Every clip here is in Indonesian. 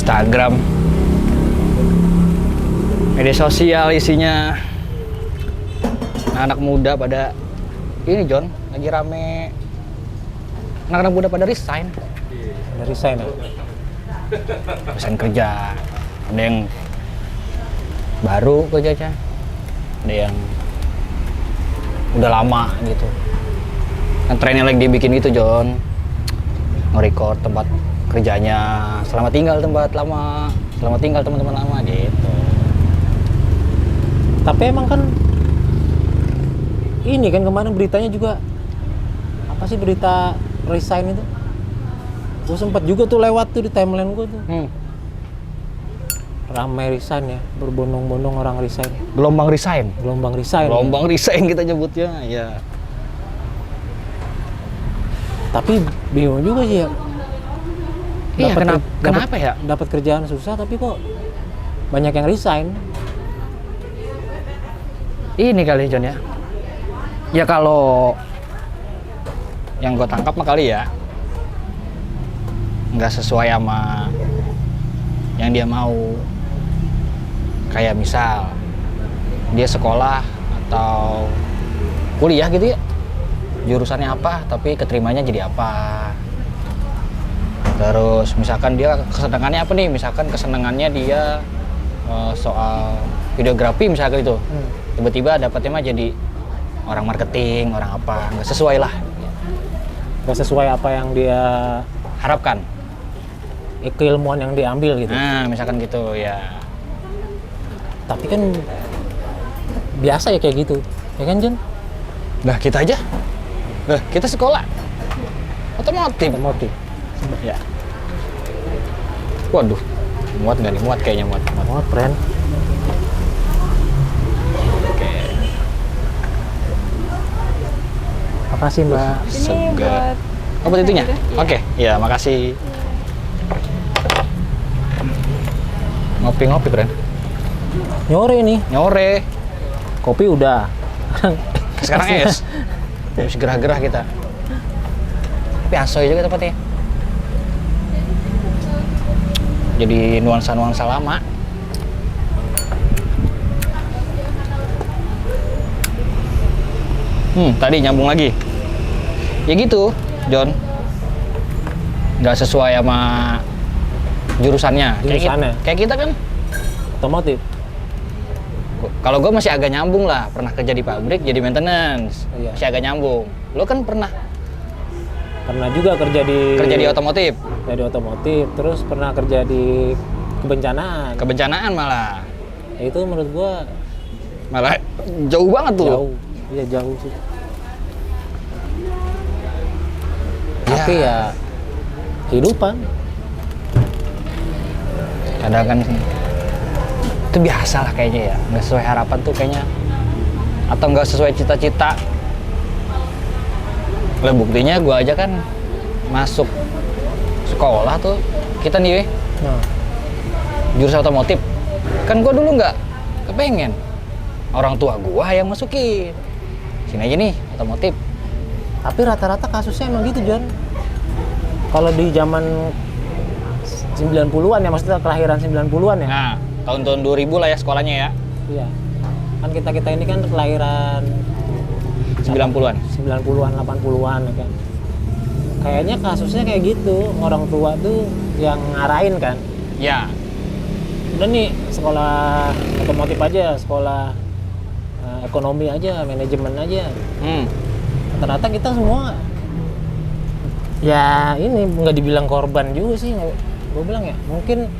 Instagram, media sosial isinya anak muda pada ini John, lagi rame anak-anak muda pada resign. Ada resign ya? Resign kerja, ada yang baru kerjanya, ada yang udah lama gitu. Kan trennya lagi dibikin itu John, nge-record tempat kerjanya, selamat tinggal tempat lama, selamat tinggal teman-teman lama gitu. Tapi emang kan ini kan kemarin beritanya juga apa sih, berita resign itu? Gue sempet juga tuh lewat tuh di timeline gue tuh. Ramai resign ya, berbondong-bondong orang resign. Gelombang resign. Gelombang resign. Gelombang resign kita nyebutnya, ya. Tapi bingung juga sih ya. Iya, kenapa ya? Dapat kerjaan susah tapi kok banyak yang resign. Ini kali John ya. Ya kalau yang gue tangkap mah kali ya nggak sesuai sama yang dia mau. Kayak misal dia sekolah atau kuliah gitu ya, jurusannya apa tapi keterimanya jadi apa. Terus misalkan dia kesenangannya apa nih, misalkan kesenangannya dia soal videografi misalkan itu, tiba-tiba dapatnya mah jadi orang marketing, orang apa, nggak sesuai lah. Nggak sesuai apa yang dia harapkan, keilmuan yang diambil gitu. Nah misalkan gitu ya. Tapi kan biasa ya kayak gitu, ya kan Jon? Nah kita aja, kita sekolah otomotif. Ya. Waduh, muat nggak nih? Muat kayaknya, muat. Muat, friend. Oke. Makasih Mbak. Segar. Oh, buat itunya? Oke, ya makasih. Ngopi-ngopi, friend. Nyore nih. Nyore. Kopi udah. Sekarang es. Terus gerah-gerah kita. Tapi asoy juga tempatnya. Jadi nuansa-nuansa lama. Tadi nyambung lagi. Ya gitu, John. Nggak sesuai sama jurusannya. Kayak kita kan otomotif. Kalau gue masih agak nyambung lah. Pernah kerja di pabrik, jadi maintenance. Iya. Masih agak nyambung. Lo kan pernah Juga kerja di otomotif. Jadi otomotif, terus pernah kerja di kebencanaan. Kebencanaan malah. Ya, itu menurut gua Malah jauh banget tuh. jauh. Iya jauh sih. Tapi ya kehidupan. Kadang kan itu biasa lah kayaknya ya. Nggak sesuai harapan tuh kayaknya. Atau nggak sesuai cita-cita. Lah buktinya gua aja kan masuk sekolah tuh. Kita nih jurusan otomotif. Kan gua dulu nggak kepengen. Orang tua gua yang masukin. Sini aja nih, otomotif. Tapi rata-rata kasusnya emang gitu, John. Kalau di zaman 90-an ya, maksudnya kelahiran 90-an ya. Nah, tahun-tahun 2000 lah ya sekolahnya ya. Iya. Kan kita ini kan kelahiran 90-an. 90-an, 80-an ya kan. Kayaknya kasusnya kayak gitu, orang tua tuh yang ngarahin kan. Ya. Udah nih, sekolah otomotif aja, sekolah ekonomi aja, manajemen aja. Ternyata kita semua ya ini nggak dibilang korban juga sih, gue bilang ya mungkin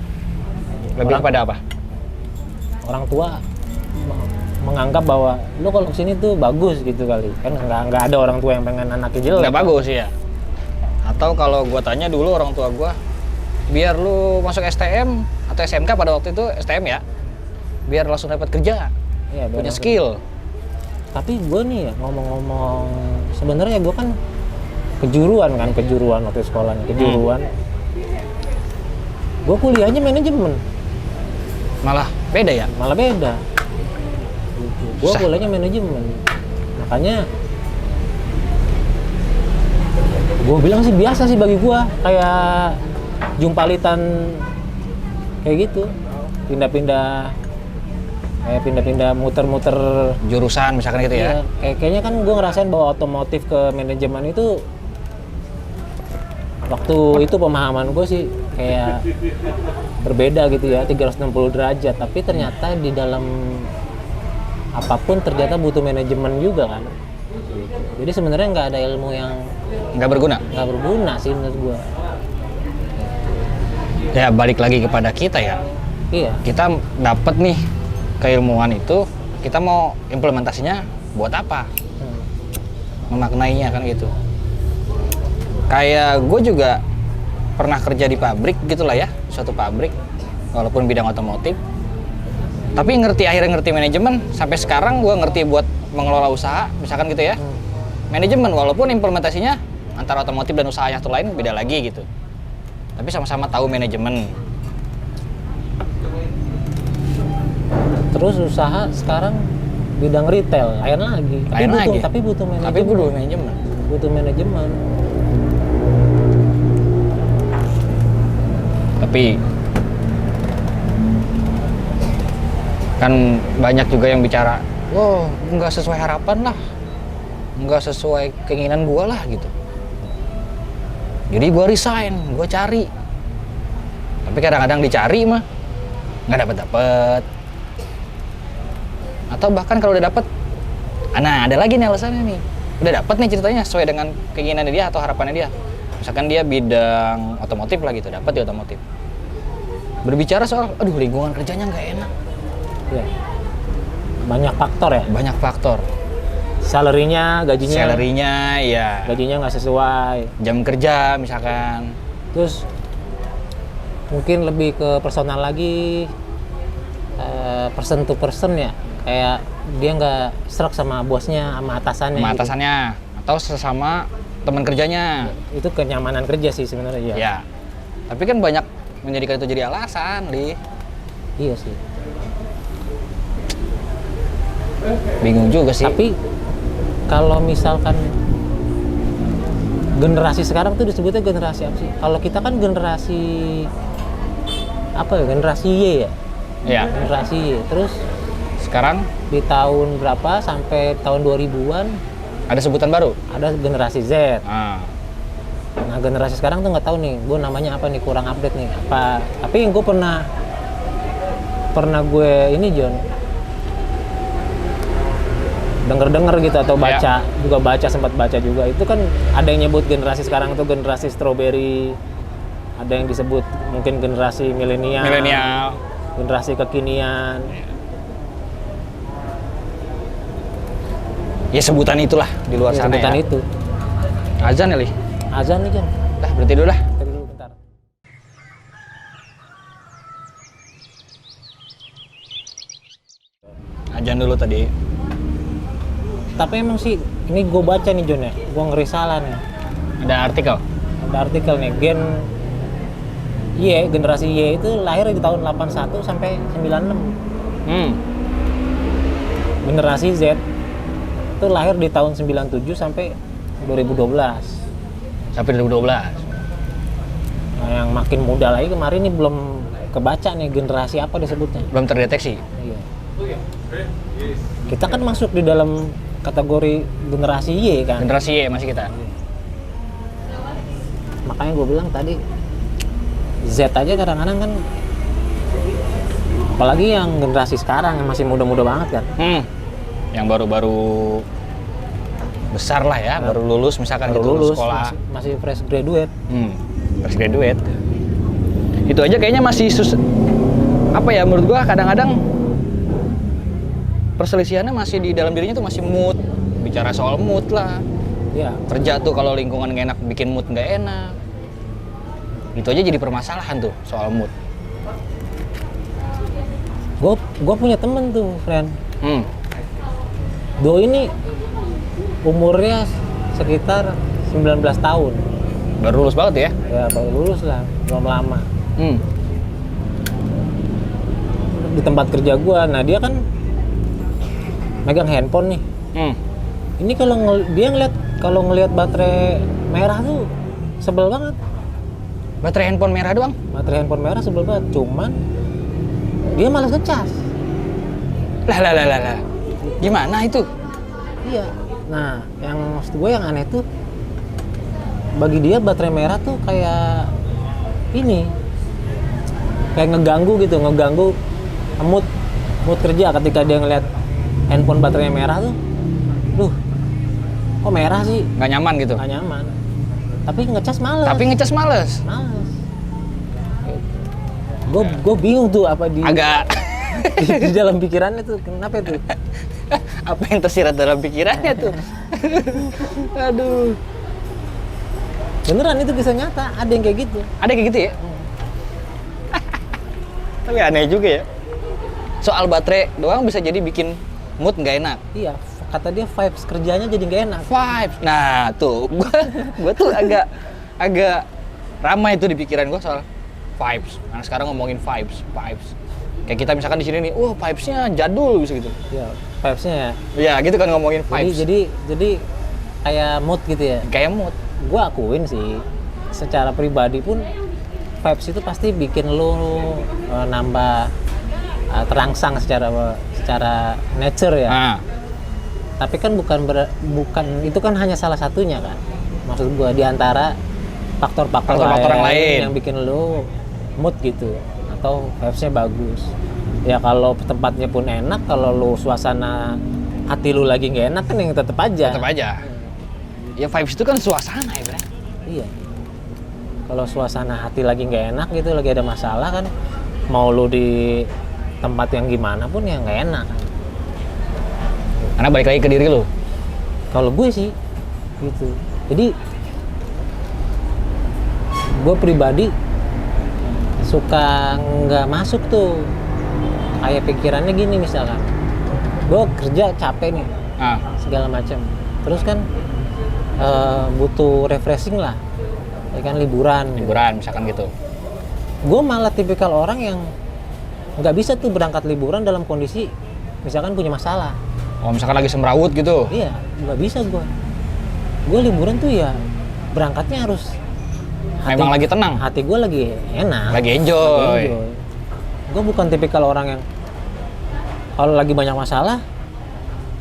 Lebih kepada apa? orang tua menganggap bahwa lu kalau kesini tuh bagus gitu kali kan, nggak ada orang tua yang pengen anaknya jelek. Nggak bagus ya. Atau kalau gua tanya dulu orang tua gua, biar lu masuk STM atau SMK pada waktu itu STM ya, biar langsung dapat kerja, Iya, biar punya langsung. skill. Tapi gue nih ya ngomong-ngomong, sebenarnya gue kan kejuruan waktu sekolahnya kejuruan. Gue kuliahnya manajemen, Malah beda ya. malah beda. Gue Susah. kuliahnya manajemen, makanya gue bilang sih biasa sih bagi gue, kayak jumpalitan kayak gitu, pindah-pindah muter-muter. Jurusan misalkan gitu ya. Iya, kayaknya kan gue ngerasain bahwa otomotif ke manajemen itu waktu itu pemahaman gue sih kayak berbeda gitu ya, 360 derajat. Tapi ternyata di dalam apapun ternyata butuh manajemen juga kan. Jadi sebenarnya nggak ada ilmu yang Nggak berguna. nggak berguna sih menurut gue. Ya balik lagi kepada kita ya. Iya. Kita dapat nih keilmuan itu, kita mau implementasinya buat apa? Memaknainya kan gitu. Kayak gue juga pernah kerja di pabrik gitulah ya, suatu pabrik, walaupun bidang otomotif. Tapi akhirnya ngerti manajemen. Sampai sekarang gue ngerti buat mengelola usaha, misalkan gitu ya. Manajemen, walaupun implementasinya antara otomotif dan usaha yang satu lain beda lagi gitu. Tapi sama-sama tahu manajemen. Terus usaha sekarang bidang retail, lain lagi. Tapi butuh manajemen. Tapi butuh manajemen. Butuh manajemen. Tapi kan banyak juga yang bicara, wah nggak sesuai harapan lah, nggak sesuai keinginan gua lah gitu. Jadi gua resign, gua cari. Tapi kadang-kadang dicari mah nggak dapet. Atau bahkan kalau udah dapet, nah ada lagi nih alasannya nih. Udah dapet nih ceritanya sesuai dengan keinginan dia atau harapannya dia. Misalkan dia bidang otomotif lah gitu, dapet di otomotif. Berbicara soal, aduh lingkungan kerjanya nggak enak. Ya. Banyak faktor ya. Banyak faktor. Salary-nya, gajinya ya. Gajinya nggak sesuai. Jam kerja misalkan. Terus mungkin lebih ke personal lagi, person to person ya. Kayak dia nggak serak sama bosnya, sama atasannya. Sama gitu. atasannya atau sesama teman kerjanya. Itu kenyamanan kerja sih sebenarnya. Ya. Tapi kan banyak menjadikan itu jadi alasan, Li. Iya sih. Bingung juga sih. Tapi kalau misalkan generasi sekarang tuh disebutnya generasi apa sih? Kalau kita kan generasi apa ya? Generasi Y ya. Ya. Generasi Y. Terus Sekarang di tahun berapa sampai tahun 2000-an ada sebutan baru. ada generasi Z. Ah. Nah generasi sekarang tuh nggak tahu nih, gue namanya apa nih, kurang update nih. Apa? Tapi gue pernah gue ini John denger gitu atau baca juga sempat baca juga, itu kan ada yang nyebut generasi sekarang itu generasi strawberry, ada yang disebut mungkin generasi milenial, generasi kekinian. Ya sebutan itulah di luar sana Sebutan ya. itu. Azan ya, Li? Azan nih John. Dah berhenti dulu dah. Tadi dulu bentar. Azan dulu tadi. Tapi emang sih ini gue baca nih John ya, gue ngeri salah nih. Ada artikel. Ada artikel nih, generasi Y itu lahir di tahun 81 sampai 96. Generasi Z itu lahir di tahun 97 sampai 2012. Sampai 2012. Nah, yang makin muda lagi kemarin ini belum kebaca nih generasi apa disebutnya. Belum terdeteksi. Iya. Kita kan masuk di dalam kategori generasi Y kan. Generasi Y masih kita. Makanya gue bilang tadi Z aja kadang-kadang kan, apalagi yang generasi sekarang yang masih muda-muda banget kan. Yang baru-baru besar lah ya, baru lulus misalkan Baru gitu, lulus sekolah. masih fresh graduate. Fresh graduate. Itu aja kayaknya masih apa ya, menurut gua kadang-kadang perselisihannya masih di dalam dirinya tuh masih mood. Bicara soal mood lah. Ya. Kerja tuh kalau lingkungan nggak enak bikin mood nggak enak. Itu aja jadi permasalahan tuh soal mood. Gue punya temen tuh, friend. Doi ini umurnya sekitar 19 tahun. Baru lulus banget ya? Ya baru lulus lah, belum lama. Di tempat kerja gua, nah dia kan megang handphone nih. Ini dia ngeliat baterai merah tuh sebel banget. Baterai handphone merah doang? Baterai handphone merah sebel banget, cuman dia malas ngecas. Lah. Gimana itu? Iya. Nah, yang maksud gue yang aneh tuh, bagi dia baterai merah tuh kayak ini, kayak ngeganggu mood kerja ketika dia ngeliat handphone baterainya merah tuh. Duh, kok merah sih? Nggak nyaman gitu? Nggak nyaman. Tapi ngecas males. Gue bingung tuh apa agak di dalam pikirannya tuh, kenapa itu? Apa yang tersirat dalam pikirannya tuh? Aduh. Beneran itu kisah nyata, ada yang kayak gitu. Ada kayak gitu ya? Tapi aneh juga ya. Soal baterai doang bisa jadi bikin mood nggak enak. Iya, kata dia vibes kerjanya jadi nggak enak. Vibes. Nah tuh, gue tuh agak ramai tuh di pikiran gue soal vibes. Nah sekarang ngomongin vibes. Kayak kita misalkan di sini nih, vibes-nya jadul gitu. Iya, vibes-nya ya. Iya, gitu kan ngomongin vibes. Jadi kayak mood gitu ya. Kayak mood. Gue akuin sih, secara pribadi pun vibes itu pasti bikin lu nambah terangsang secara nature ya. Nah. Tapi kan bukan itu kan hanya salah satunya kan. Maksud gue di antara faktor-faktor lain yang bikin lu mood gitu atau vibes-nya bagus. Ya kalau tempatnya pun enak, kalau lu suasana hati lu lagi nggak enak kan yang tetap aja. Ya vibes itu kan suasana ya, Bre. Iya. Kalau suasana hati lagi nggak enak gitu, lagi ada masalah kan, mau lu di tempat yang gimana pun ya nggak enak kan. Karena balik lagi ke diri lu. Kalau gue sih gitu. Jadi gue pribadi suka nggak masuk tuh kayak pikirannya gini, misalkan gue kerja capek nih segala macam, terus kan butuh refreshing lah, ya kan, liburan misalkan gitu. Gue malah tipikal orang yang nggak bisa tuh berangkat liburan dalam kondisi misalkan punya masalah. Misalkan lagi semrawut gitu. Iya, nggak bisa gue liburan tuh ya berangkatnya harus memang lagi tenang, hati gue lagi enak, lagi enjoy. Gue bukan tipikal orang yang kalau lagi banyak masalah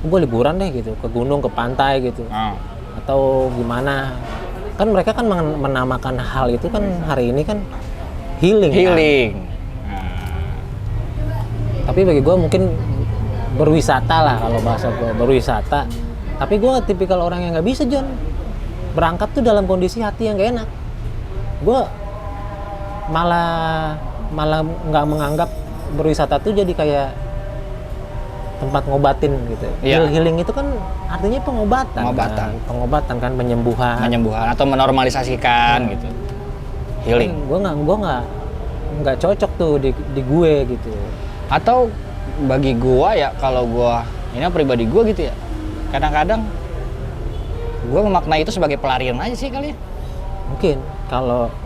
gue liburan deh gitu, ke gunung, ke pantai gitu, atau gimana. Kan mereka kan menamakan hal itu kan hari ini kan healing. Kan? Tapi bagi gue mungkin berwisata lah, kalau bahasa gue berwisata. Tapi gue tipikal orang yang nggak bisa, John, berangkat tuh dalam kondisi hati yang gak enak. Gue malah nggak menganggap berwisata tuh jadi kayak tempat ngobatin gitu. Iya. Healing itu kan artinya pengobatan kan, penyembuhan atau menormalisasikan gitu. Healing. Gue nggak cocok tuh di gue gitu. Atau bagi gue ya, kalau gue ini pribadi gue gitu ya, kadang-kadang gue memaknai itu sebagai pelarian aja sih kali ya. Mungkin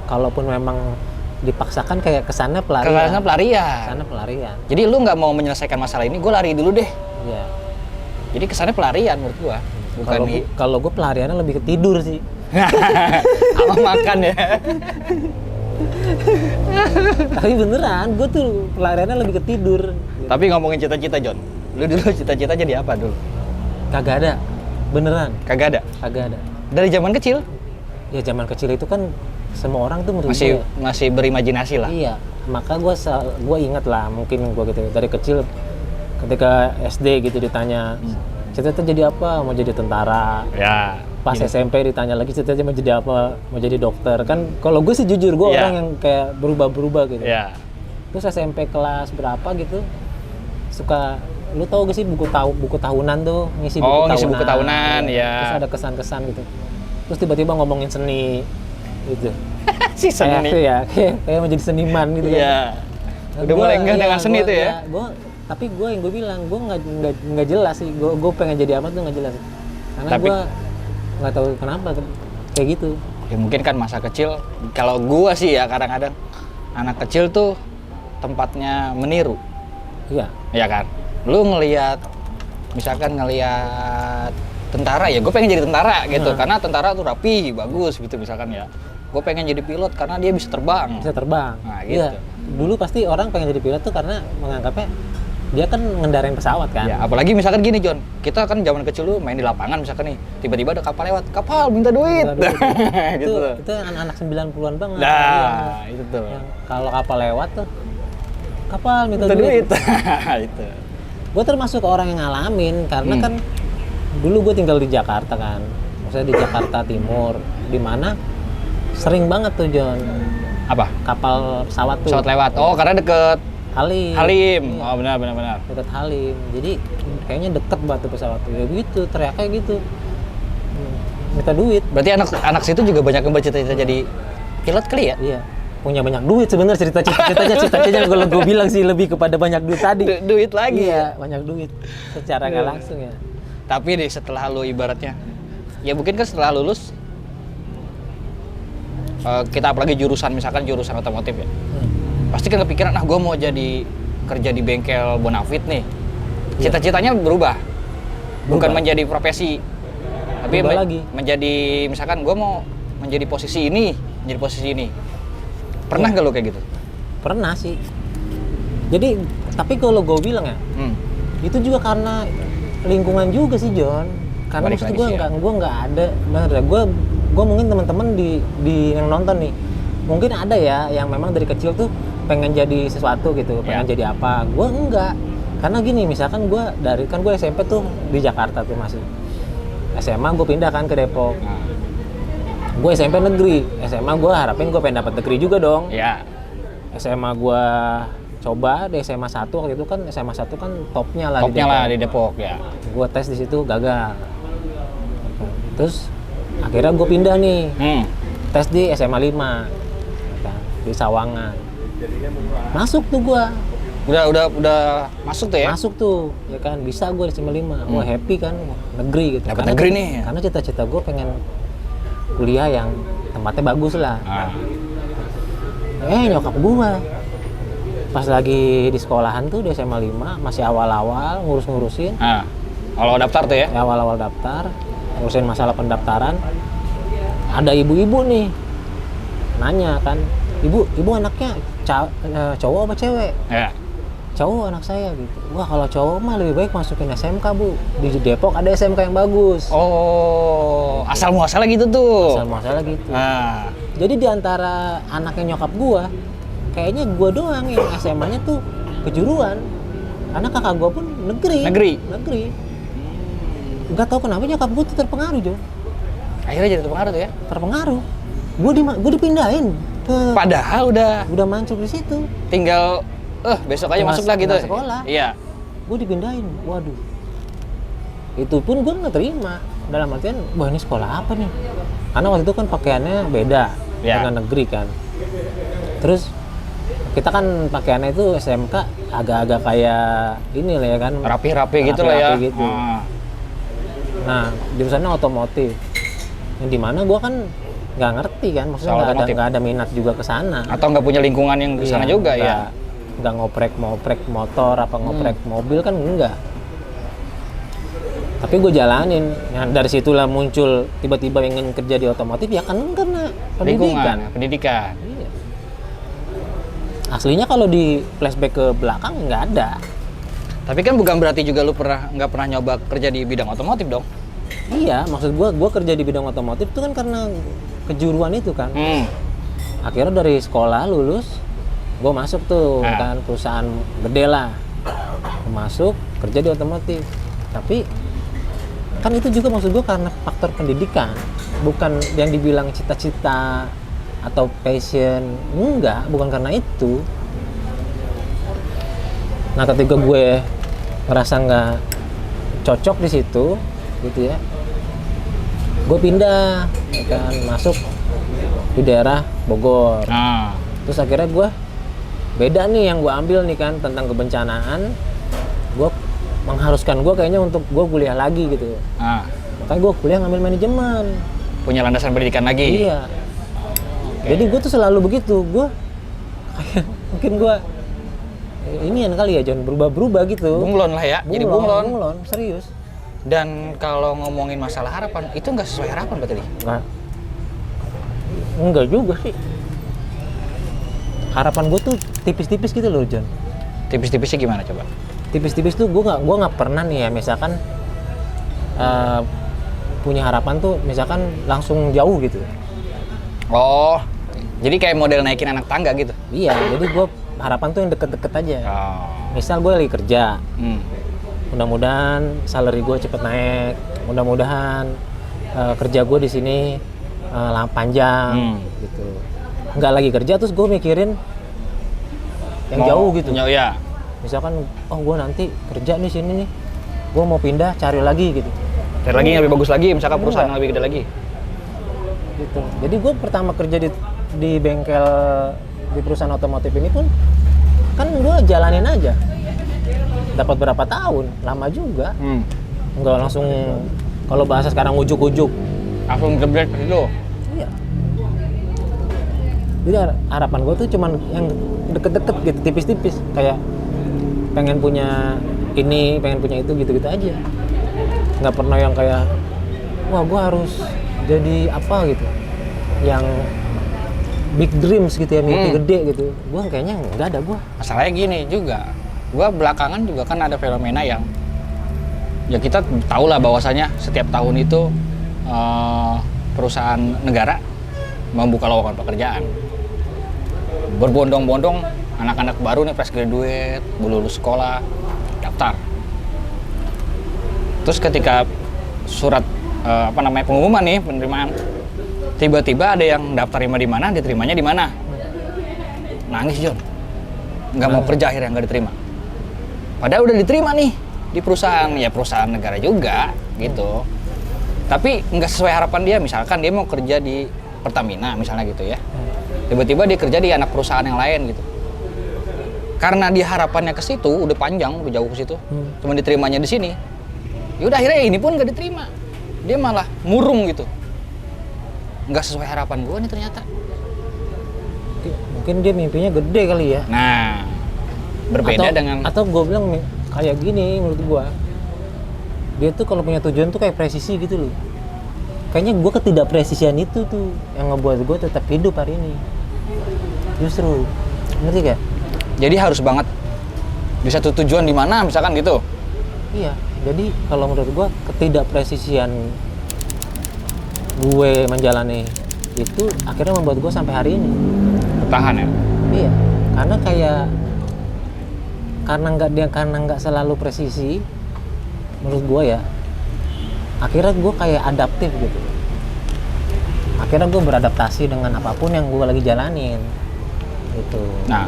kalaupun memang dipaksakan kayak kesannya pelarian. Kesannya pelarian. Jadi lu nggak mau menyelesaikan masalah ini, gue lari dulu deh. Iya. Jadi kesannya pelarian menurut gue. Kalau gue pelariannya lebih ke tidur sih. Sama makan ya. Tapi beneran, gue tuh pelariannya lebih ke tidur. Tapi ngomongin cita-cita, John, lu dulu cita-cita jadi apa dulu? Kagak ada, beneran. Kagak ada. Dari zaman kecil? Ya zaman kecil itu kan semua orang tuh menurut masih berimajinasi lah. Iya, maka gue ingat lah, mungkin gue gitu dari kecil ketika SD gitu ditanya cita-cita jadi apa, mau jadi tentara. Ya. Pas SMP ditanya lagi cita-cita mau jadi apa, mau jadi dokter. Kan kalau gue sih jujur gue orang yang kayak berubah-berubah gitu. Iya. Terus SMP kelas berapa gitu suka, lu tahu gak sih buku tahunan tuh, ngisi buku tahunan ya. Terus ada kesan-kesan gitu. Terus tiba-tiba ngomongin seni gitu. Season kayak ini. itu ya, kayak menjadi seniman gitu kan. Iya. Udah mulai enggak dengan seni itu ya. Tapi gue yang gue bilang, gue nggak jelas sih. Gue pengen jadi apa tuh nggak jelas. Karena gue nggak tahu kenapa kayak gitu. Ya mungkin kan masa kecil. Kalau gue sih ya kadang-kadang anak kecil tuh tempatnya meniru. Iya. Iya kan. Lu misalkan ngelihat tentara ya, gue pengen jadi tentara gitu. Karena tentara tuh rapi, bagus gitu misalkan ya. Gue pengen jadi pilot karena dia bisa terbang. Bisa terbang. Nah, gitu. Iya. Dulu pasti orang pengen jadi pilot tuh karena menganggapnya dia kan ngendarain pesawat kan. Ya, apalagi misalkan gini John, kita kan zaman kecil lu main di lapangan misalkan nih, tiba-tiba ada kapal lewat, kapal minta duit. Gitu. Itu anak-anak 90-an banget. Nah, itu tuh. Kalau kapal lewat tuh, kapal minta duit. duit. Itu. Gue termasuk orang yang ngalamin karena kan dulu gue tinggal di Jakarta kan, maksudnya di Jakarta Timur, di mana sering banget tuh John Apa? kapal pesawat tuh. Pesawat lewat. Oh, karena deket Halim. Halim. Iya. Oh, benar. Deket Halim. Jadi kayaknya deket banget tuh pesawat tuh. Ya gitu, teriaknya gitu. Minta duit. Berarti anak situ juga banyak yang bercita-cita jadi pilot kali ya? Iya. Punya banyak duit sebenarnya cita-citanya kalau gue bilang sih lebih kepada banyak duit tadi. Duit lagi. Iya, banyak duit. Secara nggak langsung ya. Tapi deh setelah lu ibaratnya, ya mungkin kan setelah lulus, kita apalagi jurusan misalkan jurusan otomotif ya, pasti kan kepikiran, gue mau jadi kerja di bengkel Bonafit nih. Cita-citanya berubah, bukan menjadi profesi, tapi lagi. menjadi misalkan gue mau menjadi posisi ini. Pernah nggak lo kayak gitu? Pernah sih. Jadi, tapi kalau gue bilang ya, itu juga karena lingkungan juga sih John. Karena Balik maksud lagi gue nggak ada, bener ya. Gue mungkin teman-teman di yang nonton nih, mungkin ada ya yang memang dari kecil tuh pengen jadi sesuatu gitu, pengen jadi apa. Gue enggak. Karena gini, misalkan gue SMP tuh di Jakarta tuh masih. SMA gue pindah kan ke Depok. Gue SMP negeri, SMA gue harapin gue pengen dapat negeri juga dong. Ya. SMA gue coba di SMA 1 waktu itu kan SMA 1 kan topnya lah di Depok ya. Gue tes di situ gagal. Terus akhirnya gue pindah nih. Tes di SMA 5 kan, di Sawangan. Masuk tuh gue. Udah masuk tuh ya? Masuk tuh, ya kan, bisa gue di SMA 5. Wah happy kan, negeri gitu. Dapat negeri nih. Karena cita-cita gue pengen kuliah yang tempatnya bagus lah. Nyokap gue pas lagi di sekolahan tuh di SMA 5 masih awal-awal ngurusin. Kalau daftar tuh ya? Awal-awal daftar, ngurusin masalah pendaftaran. Ada ibu-ibu nih nanya kan, ibu anaknya cowok apa cewek? Ya. Cowok anak saya gitu. Wah kalau cowok mah lebih baik masukin SMK bu. Di Depok ada SMK yang bagus. Oh, asal muasalnya gitu tuh. Asal muasalnya gitu. Jadi di antara anaknya nyokap gua, kayaknya gua doang yang SMA-nya tuh kejuruan. Karena kakak gua pun negeri. Gak tau kenapa nyokap gua tuh terpengaruh Jo. Akhirnya jadi terpengaruh tuh ya? Terpengaruh. Gua dipindahin ke. Padahal udah mancung di situ. Tinggal besok aja masuk lah gitu. Sekolah. Iya. Gue dipindahin. Waduh. Itu pun gue nggak terima. Dalam artian, wah ini sekolah apa nih? Karena waktu itu kan pakaiannya beda dengan negeri kan. Terus kita kan pakaiannya itu SMK agak-agak kayak ini lah ya kan. Rapi-rapi gitu lah ya. Gitu. Nah, jurusannya otomotif. Yang dimana gue kan nggak ngerti kan, maksudnya nggak ada minat juga ke sana. Atau nggak punya lingkungan yang ke sana juga ya? Nggak ngoprek motor apa ngoprek mobil kan enggak. Tapi gue jalanin. Nah, dari situlah muncul tiba-tiba ingin kerja di otomotif ya kan karena pendidikan. Iya. Aslinya kalau di flashback ke belakang nggak ada. Tapi kan bukan berarti juga lu nggak pernah nyoba kerja di bidang otomotif dong? Iya, maksud gue kerja di bidang otomotif itu kan karena kejuruan itu kan. Akhirnya dari sekolah lulus, gue masuk tuh kan perusahaan gede lah. Masuk kerja di otomotif. Tapi kan itu juga maksud gue karena faktor pendidikan, bukan yang dibilang cita-cita atau passion. Enggak, bukan karena itu. Nah ketika gue merasa nggak cocok di situ gitu ya, gue pindah ya kan, masuk di daerah Bogor. Nah, Terus akhirnya gue beda nih yang gue ambil nih kan tentang kebencanaan. Gue mengharuskan gue kayaknya untuk gue kuliah lagi gitu. nah, Makanya gue kuliah ngambil manajemen. punya landasan pendidikan lagi. Iya. Jadi gue tuh selalu begitu. Gue kayak mungkin gue ini yang kali ya John berubah-berubah gitu. Bunglon lah ya, jadi bunglon. Bunglon, serius. Dan kalau ngomongin masalah harapan, itu nggak sesuai harapan berarti? Nah, enggak juga sih. Harapan gue tuh tipis-tipis gitu loh John. Tipis-tipisnya gimana coba? Tipis-tipis tuh gue nggak pernah nih ya misalkan punya harapan tuh misalkan langsung jauh gitu. Oh, jadi kayak model naikin anak tangga gitu? Iya, jadi gue harapan tuh yang deket-deket aja. Oh. Misal gue lagi kerja, Hmm. mudah-mudahan salary gue cepet naik, mudah-mudahan kerja gue di sini panjang gitu. Nggak lagi kerja terus gue mikirin yang jauh gitu. Ya. Misalkan, oh gue nanti kerja nih sini nih, gue mau pindah cari lagi gitu. Cari lagi yang lebih bagus lagi, misalkan perusahaan Enggak. yang lebih gede lagi. Gitu. Jadi gue pertama kerja di bengkel di perusahaan otomotif ini pun kan gue jalanin aja. Dapat berapa tahun, lama juga. Nggak langsung kalau bahasa sekarang ujuk-ujuk. Langsung jebret ke situ. Iya. Jadi harapan gue tuh cuman yang deket-deket gitu, tipis-tipis. Kayak pengen punya ini, pengen punya itu, gitu-gitu aja. Nggak pernah yang kayak, wah gue harus jadi apa gitu. Yang big dreams gitu ya, mimpi gede gitu. Gue kayaknya nggak ada gue. Masalahnya gini juga, gua belakangan juga kan ada fenomena yang ya kita tahu lah bahwasanya setiap tahun itu perusahaan negara membuka lowongan pekerjaan. Berbondong-bondong anak-anak baru nih fresh graduate, belum lulus sekolah, daftar. Terus ketika surat pengumuman nih penerimaan, tiba-tiba ada yang daftar di mana, diterimanya di mana. Nangis John, nggak mau kerja akhirnya nggak diterima. Padahal udah diterima nih di perusahaan, ya perusahaan negara juga gitu. Tapi nggak sesuai harapan dia, misalkan dia mau kerja di Pertamina misalnya gitu ya. Tiba-tiba dia kerja di anak perusahaan yang lain gitu. Karena dia harapannya ke situ, udah panjang, udah jauh ke situ. Cuma diterimanya di sini. Yaudah akhirnya ini pun nggak diterima. Dia malah murung gitu. Nggak sesuai harapan gue nih ternyata. Mungkin dia mimpinya gede kali ya. Nah, berbeda dengan atau gue bilang kayak gini menurut gue, dia tuh kalau punya tujuan tuh kayak presisi gitu loh. Kayaknya gue ketidakpresisian itu tuh yang ngebuat gue tetap hidup hari ini. Justru, ngerti gak? jadi harus banget di satu tujuan di mana misalkan gitu. Iya, jadi kalau menurut gue ketidakpresisian gue menjalani itu akhirnya membuat gue sampai hari ini Bertahan ya. iya, karena nggak selalu presisi menurut gue ya, akhirnya gue kayak adaptif gitu. Akhirnya gue beradaptasi dengan apapun yang gue lagi jalanin gitu. Nah,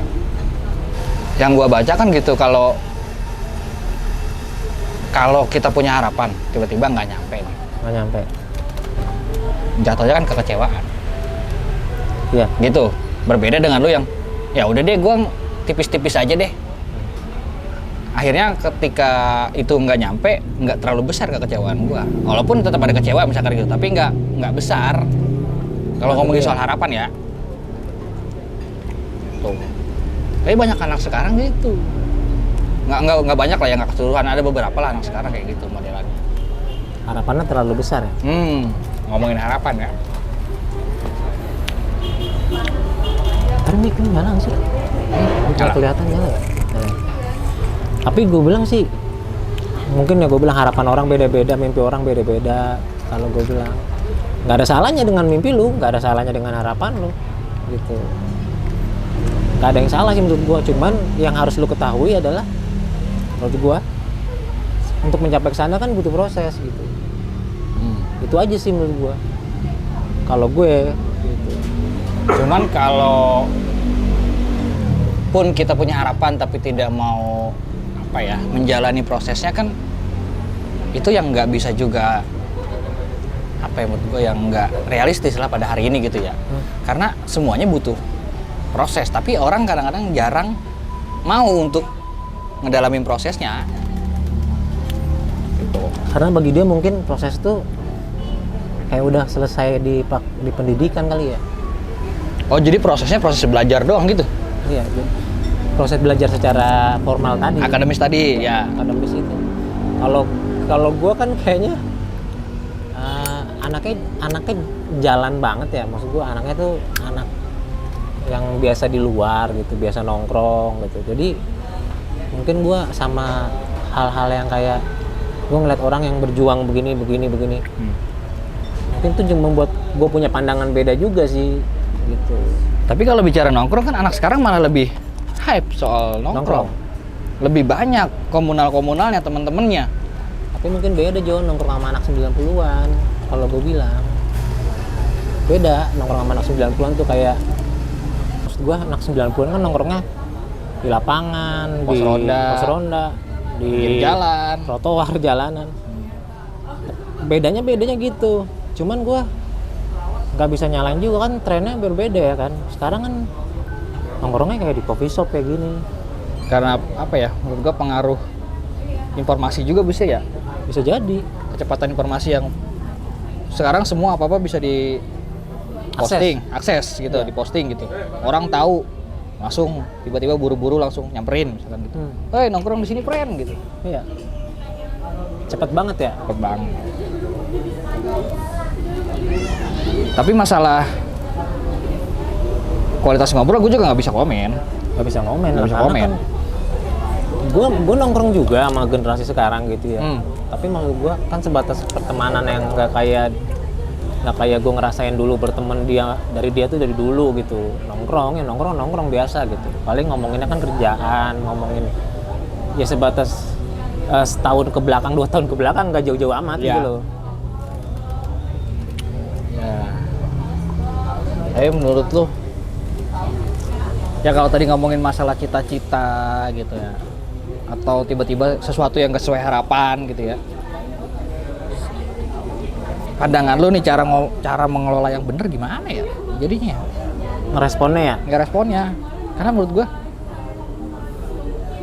yang gua baca kan gitu, kalau kita punya harapan tiba-tiba nggak nyampe nih, Nggak nyampe. jatuhnya kan kekecewaan Iya. gitu. Berbeda dengan lu yang ya udah deh gua tipis-tipis aja deh, akhirnya ketika itu nggak nyampe, nggak terlalu besar kekecewaan gua, walaupun tetap ada kecewa misalkan gitu, tapi nggak besar kalau ngomongin soal harapan ya tuh. Tapi banyak anak sekarang gitu, nggak banyak lah ya, nggak keseluruhan, ada beberapa lah anak sekarang kayak gitu modelannya. Harapannya terlalu besar ya. Ngomongin harapan ya. Tapi mic-nya nyala nggak sih? Nggak Nyala. kelihatan nyala ya? Tapi gue bilang sih, mungkin ya gue bilang harapan orang beda-beda, mimpi orang beda-beda. Kalau gue bilang, nggak ada salahnya dengan mimpi lu, nggak ada salahnya dengan harapan lu, gitu. Nggak ada yang salah sih menurut gue. Cuman yang harus lu ketahui adalah, menurut gue, untuk mencapai ke sana kan butuh proses gitu. Itu aja sih menurut gue. Kalau gue, gitu. Cuman kalau pun kita punya harapan tapi tidak mau menjalani prosesnya kan, itu yang nggak bisa juga apa ya menurut gue yang nggak realistis lah pada hari ini gitu ya. Karena semuanya butuh proses, tapi orang kadang-kadang jarang mau untuk ngedalamin prosesnya. Gitu. Karena bagi dia mungkin proses itu kayak udah selesai di pendidikan kali ya. Oh, jadi prosesnya proses belajar doang gitu? Iya, proses belajar secara formal tadi. Akademis tadi, ya. Akademis itu. Kalau gue kan kayaknya anaknya jalan banget ya. Maksud gue anaknya tuh anak yang biasa di luar gitu, biasa nongkrong gitu. Jadi mungkin gue sama hal-hal yang kayak gue ngeliat orang yang berjuang begini. Mungkin itu juga membuat gue punya pandangan beda juga sih gitu. Tapi kalau bicara nongkrong kan anak sekarang malah lebih hype soal nongkrong. Lebih banyak komunalnya teman-temannya. Tapi mungkin beda Jo nongkrong sama anak 90-an kalau gue bilang. Beda nongkrong sama anak 90-an tuh kayak maksud gue anak 90-an kan nongkrongnya di lapangan, pos ronda, di jalan, trotoar jalanan. Bedanya gitu. Cuman gue nggak bisa nyalain juga kan trennya berbeda ya kan. Sekarang kan nongkrongnya kayak di coffee shop kayak gini. Karena apa ya? Menurut gua pengaruh informasi juga bisa ya. Bisa jadi. Kecepatan informasi yang sekarang semua apa-apa bisa di posting, akses gitu, di posting gitu. Orang tahu langsung tiba-tiba buru-buru langsung nyamperin misalkan gitu. Nongkrong di sini friend gitu. Iya. Cepet banget ya? Cepet banget. Tapi masalah kualitas ngobrol gue juga nggak bisa komen. Nggak bisa komen. Kan gue nongkrong juga sama generasi sekarang gitu ya. Tapi maksud gue kan sebatas pertemanan yang nggak kayak gue ngerasain dulu berteman dari dia tuh dari dulu gitu. Nongkrong biasa gitu. Paling ngomonginnya kan kerjaan, ngomongin ya sebatas setahun ke belakang, 2 tahun ke belakang nggak jauh-jauh amat gitu loh. Tapi menurut lu ya kalau tadi ngomongin masalah cita-cita gitu ya, atau tiba-tiba sesuatu yang gak sesuai harapan gitu ya, pandangan lu nih cara mengelola yang bener gimana ya jadinya? Ngeresponnya karena menurut gua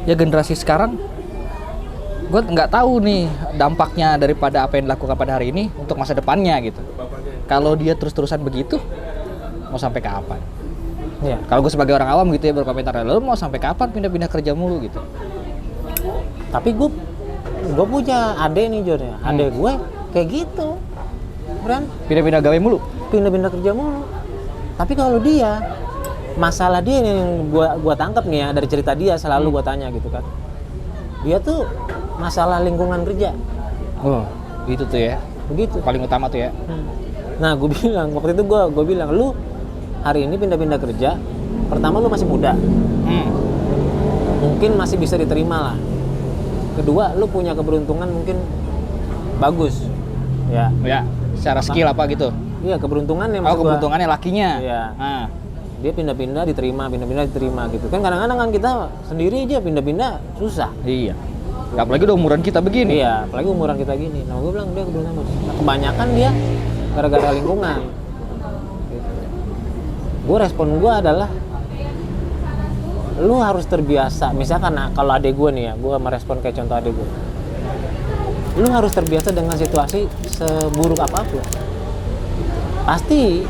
ya generasi sekarang gue nggak tahu nih dampaknya daripada apa yang dilakukan pada hari ini untuk masa depannya gitu. Kalau dia terus-terusan begitu mau sampai kapan? Iya. Kalau gue sebagai orang awam gitu ya berkomentar, lo mau sampai kapan pindah-pindah kerja mulu gitu? Tapi gue punya adek nih Jon ya, adek gue kayak gitu, Bran. Pindah-pindah gawe mulu? Pindah-pindah kerja mulu. Tapi kalau dia, masalah dia yang gue tangkap nih ya dari cerita dia selalu gue tanya gitu kan, dia tuh masalah lingkungan kerja. Oh, gitu tuh ya? Begitu. Paling utama tuh ya? Nah gue bilang, waktu itu gue bilang, lu hari ini pindah-pindah kerja, pertama lu masih muda, mungkin masih bisa diterima lah. Kedua, lu punya keberuntungan mungkin bagus, ya. Ya, secara skill apa gitu? Iya, keberuntungannya. Keberuntungannya lakinya. Iya. Dia pindah-pindah diterima gitu. Kan kadang-kadang kan kita sendiri aja pindah-pindah susah. Iya. Apalagi udah umuran kita begini. Iya, apalagi umuran kita gini. Nah, gue bilang dia keberuntungan. Nah, kebanyakan dia gara-gara lingkungan. Gue respon gue adalah lu harus terbiasa. Misalkan kalau adek gue nih ya, gue merespon kayak contoh adek gue, lu harus terbiasa dengan situasi seburuk apapun. Pasti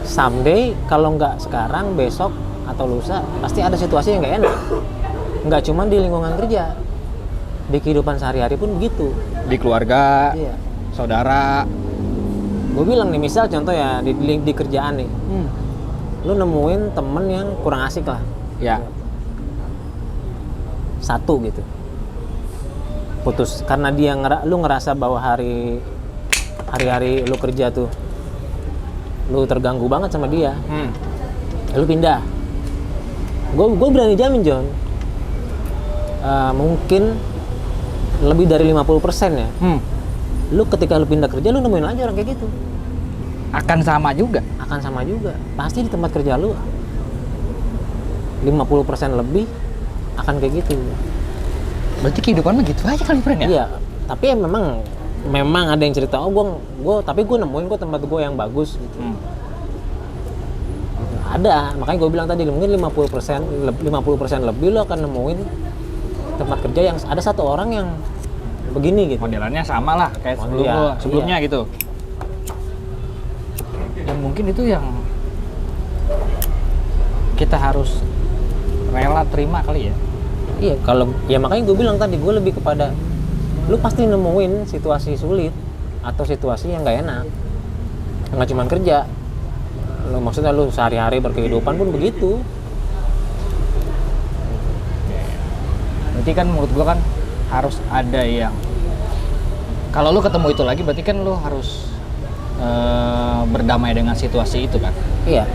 someday kalau nggak sekarang, besok atau lusa pasti ada situasi yang nggak enak. Nggak cuma di lingkungan kerja, di kehidupan sehari-hari pun begitu. Di keluarga, iya. Saudara. Gue bilang nih, misal contoh ya di kerjaan nih, lu nemuin temen yang kurang asik lah. Ya. Satu gitu. Putus karena dia lu ngerasa bahwa hari-hari lu kerja tuh lu terganggu banget sama dia. Lu pindah. Gue berani jamin John. Mungkin lebih dari 50% ya. Lu ketika lu pindah kerja, lu nemuin aja orang kayak gitu. Akan sama juga. Pasti di tempat kerja lu 50% lebih akan kayak gitu. Berarti kehidupan mah gitu aja kali, friend ya? Iya, tapi ya memang memang ada yang cerita, tapi gue nemuin kok tempat gue yang bagus gitu. Ada, makanya gue bilang tadi mungkin 50% lebih lo akan nemuin tempat kerja yang ada satu orang yang begini gitu. Modelannya sama lah kayak sebelumnya gitu. Dan mungkin itu yang kita harus rela terima kali ya. Iya, kalau ya makanya gue bilang tadi gue lebih kepada lu pasti nemuin situasi sulit atau situasi yang nggak enak, nggak cuma kerja. Maksudnya lu sehari-hari berkehidupan pun begitu. Berarti kan menurut gua kan harus ada yang kalau lu ketemu itu lagi berarti kan lu harus berdamai dengan situasi itu kan. Iya.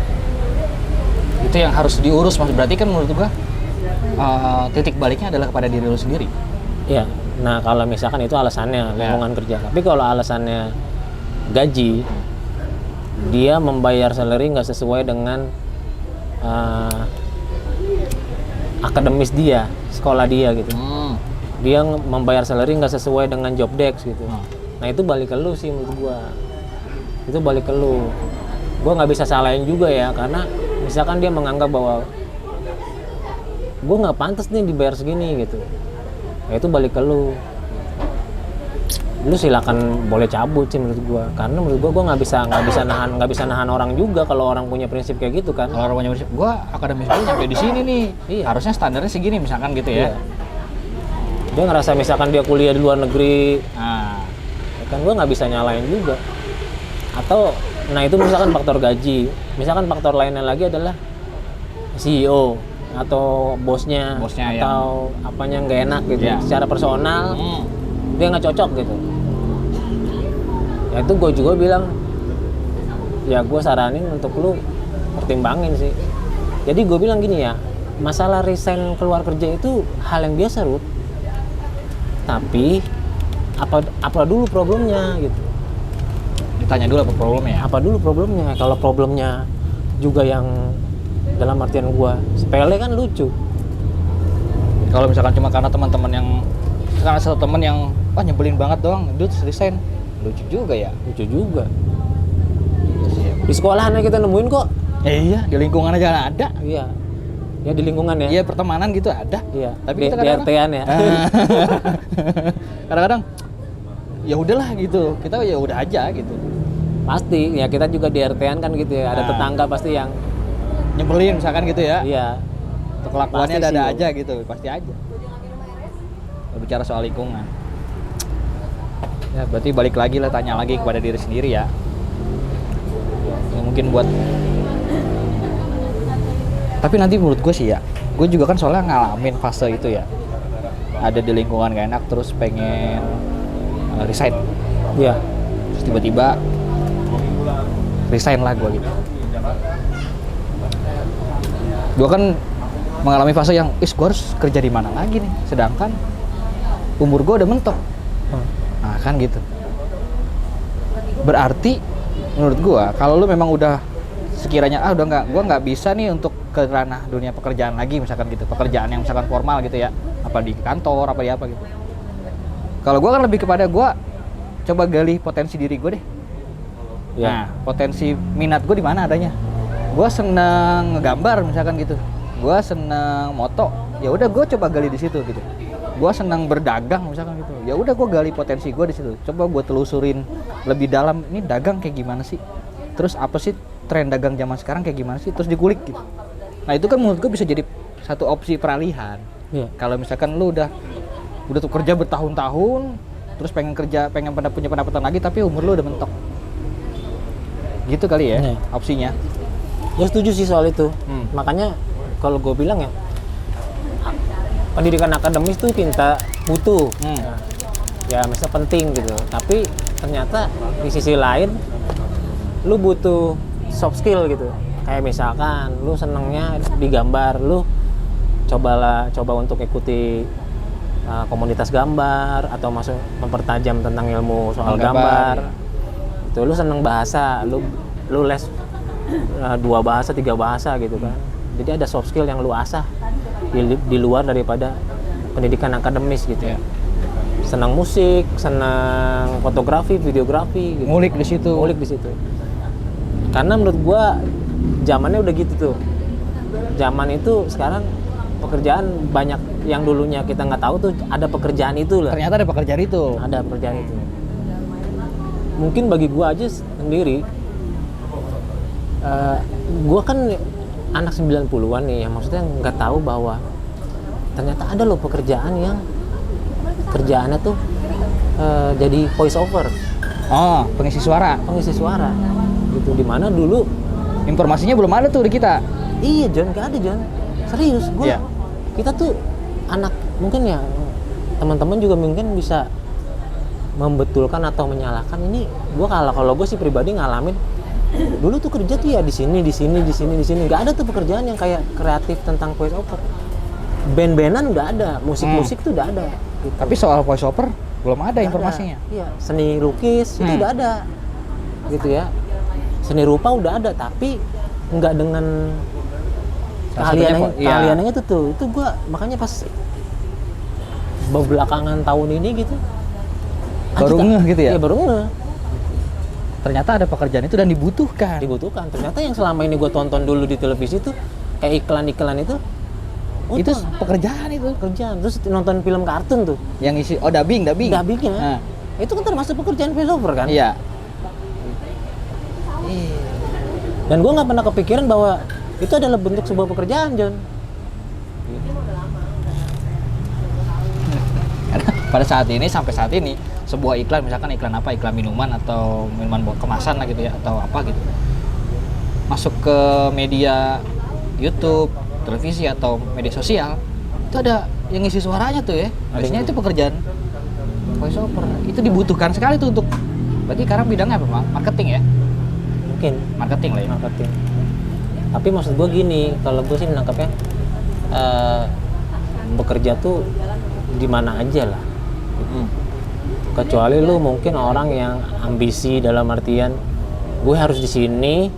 Itu yang harus diurus Mas. Berarti kan menurut gua titik baliknya adalah kepada diri lu sendiri. Iya. Nah, kalau misalkan itu alasannya lingkungan kerja. Tapi kalau alasannya gaji, dia membayar salary nggak sesuai dengan akademis dia, sekolah dia gitu. Dia membayar salary nggak sesuai dengan job desk gitu. Nah itu balik ke lu sih menurut gua. Itu balik ke lu. Gua nggak bisa salahin juga ya, karena misalkan dia menganggap bahwa gua nggak pantas nih dibayar segini gitu. Ya itu balik ke lu. Lu silakan boleh cabut sih menurut gua, karena menurut gua nggak bisa nahan orang juga kalau orang punya prinsip kayak gitu kan. Kalau orang punya prinsip, gua akademis gua nyampe di sini nih. Iya. Harusnya standarnya segini misalkan gitu ya. Iya. Dia ngerasa misalkan dia kuliah di luar negeri, Nah, kan gua nggak bisa nyalain juga. Atau nah itu misalkan faktor gaji, misalkan faktor lainnya lagi adalah CEO atau bosnya atau apanya nggak enak gitu. Iya. Secara personal dia nggak cocok gitu. Ya itu gue juga bilang, ya gue saranin untuk lu pertimbangin sih. Jadi gue bilang gini ya, masalah resign keluar kerja itu hal yang biasa Ruth. Tapi apa dulu problemnya gitu. ditanya dulu apa problemnya. Apa dulu problemnya? Kalau problemnya juga yang dalam artian gue sepele kan lucu. Kalau misalkan cuma karena teman-teman yang karena satu teman yang wah nyebelin banget doang, itu resign. Lucu juga ya. Lucu juga. Di sekolahan kita nemuin kok. Iya, di lingkungan aja ada. Iya. Ya di lingkungan ya. Iya, pertemanan gitu ada. Iya. Tapi kita di RT-an ya. Kadang-kadang ya udahlah gitu. Kita ya udah aja gitu. Pasti ya, kita juga di RT-an kan gitu ya. Ada tetangga pasti yang nyebelin misalkan gitu ya. Iya. Kelakuannya ada aja gitu, pasti aja. Bicara soal lingkungan. Ya berarti balik lagi lah, tanya lagi kepada diri sendiri ya. Ya, mungkin buat tapi nanti menurut gue sih ya, gue juga kan soalnya ngalamin fase itu ya, ada di lingkungan gak enak terus pengen resign. Iya. Terus tiba-tiba resign lah gue gitu. Gue kan mengalami fase yang gue harus kerja di mana lagi nih, sedangkan umur gue udah mentok. Nah kan gitu. Berarti menurut gue kalau lu memang udah sekiranya gue nggak bisa nih untuk ke ranah dunia pekerjaan lagi misalkan gitu, pekerjaan yang misalkan formal gitu ya, apa di kantor apa di apa gitu. Kalau gue kan lebih kepada gue coba gali potensi diri gue deh. Ya. Nah potensi minat gue di mana adanya. Gue seneng ngegambar misalkan gitu, gue seneng moto, ya udah gue coba gali di situ gitu. Gue seneng berdagang misalkan gitu, ya udah gue gali potensi gue di situ. Coba gue telusurin lebih dalam, ini dagang kayak gimana sih? Terus apa sih tren dagang zaman sekarang kayak gimana sih? Terus dikulik gitu. Nah itu kan menurut gue bisa jadi satu opsi peralihan. Iya. Kalau misalkan lu udah tuh kerja bertahun-tahun, terus pengen punya pendapatan lagi, tapi umur lu udah mentok. Gitu kali ya opsinya. Ya setuju sih soal itu. Makanya kalau gue bilang ya, pendidikan akademis tuh kita butuh. Ya misalnya penting gitu. Tapi ternyata di sisi lain lu butuh soft skill gitu. Kayak misalkan lu senengnya digambar, lu coba untuk ikuti komunitas gambar atau masuk mempertajam tentang ilmu soal gambar. Itu lu seneng bahasa, lu les 2 bahasa, 3 bahasa gitu kan. Jadi ada soft skill yang lu asah di luar daripada pendidikan akademis gitu ya. senang musik, senang fotografi, videografi gitu. Ngulik di situ. Ngulik di situ. Karena menurut gua zamannya udah gitu tuh. Zaman itu sekarang pekerjaan banyak yang dulunya kita nggak tahu tuh ada pekerjaan itu lah. Ternyata ada pekerjaan itu. Ada pekerjaan itu. Mungkin bagi gua aja sendiri, gua kan anak 90-an nih, yang maksudnya nggak tahu bahwa ternyata ada loh pekerjaan yang kerjaannya tuh jadi voice over, Oh, pengisi suara. pengisi suara gitu. Dimana dulu Informasinya belum ada tuh di kita. iya John, nggak ada John, serius gua. Iya. Kita tuh anak, mungkin ya teman-teman juga mungkin bisa membetulkan atau menyalahkan ini. Kalau gue sih pribadi ngalamin dulu tuh kerja tuh ya di sini nggak ada tuh pekerjaan yang kayak kreatif tentang voice over. Band-bandan nggak ada, musik tuh nggak ada gitu. Tapi soal voice over belum ada Nggak informasinya. ada. Iya, seni lukis itu udah ada gitu ya, seni rupa udah ada, tapi nggak dengan Salah satunya keahliannya itu tuh. Itu gue makanya pas belakangan tahun ini gitu Baru ngeh gitu ya? Iya, baru ngeh. Ternyata ada pekerjaan itu dan dibutuhkan. Dibutuhkan. Ternyata yang selama ini gue tonton dulu di televisi tuh kayak iklan-iklan itu, Itu pekerjaan itu. pekerjaan. Terus nonton film kartun tuh, Yang isi dubbingnya. dubbingnya, itu kan termasuk pekerjaan voiceover kan? Iya. Dan gue nggak pernah kepikiran bahwa itu adalah bentuk sebuah pekerjaan, John. Karena pada saat ini, sampai saat ini, sebuah iklan, misalkan iklan apa, iklan minuman atau minuman kemasan lah gitu ya, atau apa gitu, masuk ke media YouTube, televisi atau media sosial, itu ada yang ngisi suaranya tuh ya. Biasanya itu pekerjaan voice over. Itu dibutuhkan sekali tuh untuk, berarti sekarang bidangnya apa, Bang? Marketing ya? Mungkin Marketing lah ya. marketing. Tapi maksud gue gini, kalau gue sih menangkapnya bekerja tuh di mana aja lah. Kecuali lu mungkin orang yang ambisi dalam artian gue harus di sini,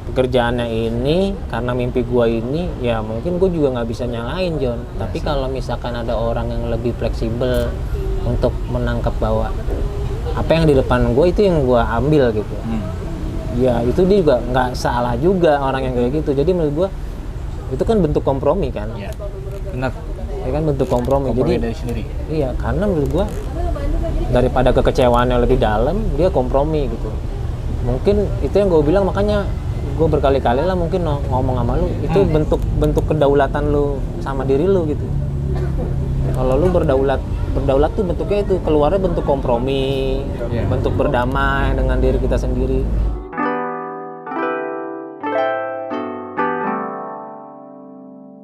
pekerjaannya ini karena mimpi gue ini, ya mungkin gue juga nggak bisa nyalain, John. Tapi kalau misalkan ada orang yang lebih fleksibel untuk menangkap bahwa apa yang di depan gue itu yang gue ambil gitu, ya itu dia juga nggak salah juga orang yang kayak gitu. Jadi menurut gue itu kan bentuk kompromi kan. Iya. Benar. Ya kan bentuk kompromi. Kompromi Jadi dari sendiri. iya, karena menurut gua daripada kekecewaannya lebih dalam, dia kompromi gitu. Mungkin itu yang gue bilang, makanya gue berkali-kali lah mungkin ngomong sama lu, itu bentuk kedaulatan lu sama diri lu gitu. Kalau lu berdaulat tuh bentuknya itu keluarnya bentuk kompromi, bentuk berdamai dengan diri kita sendiri.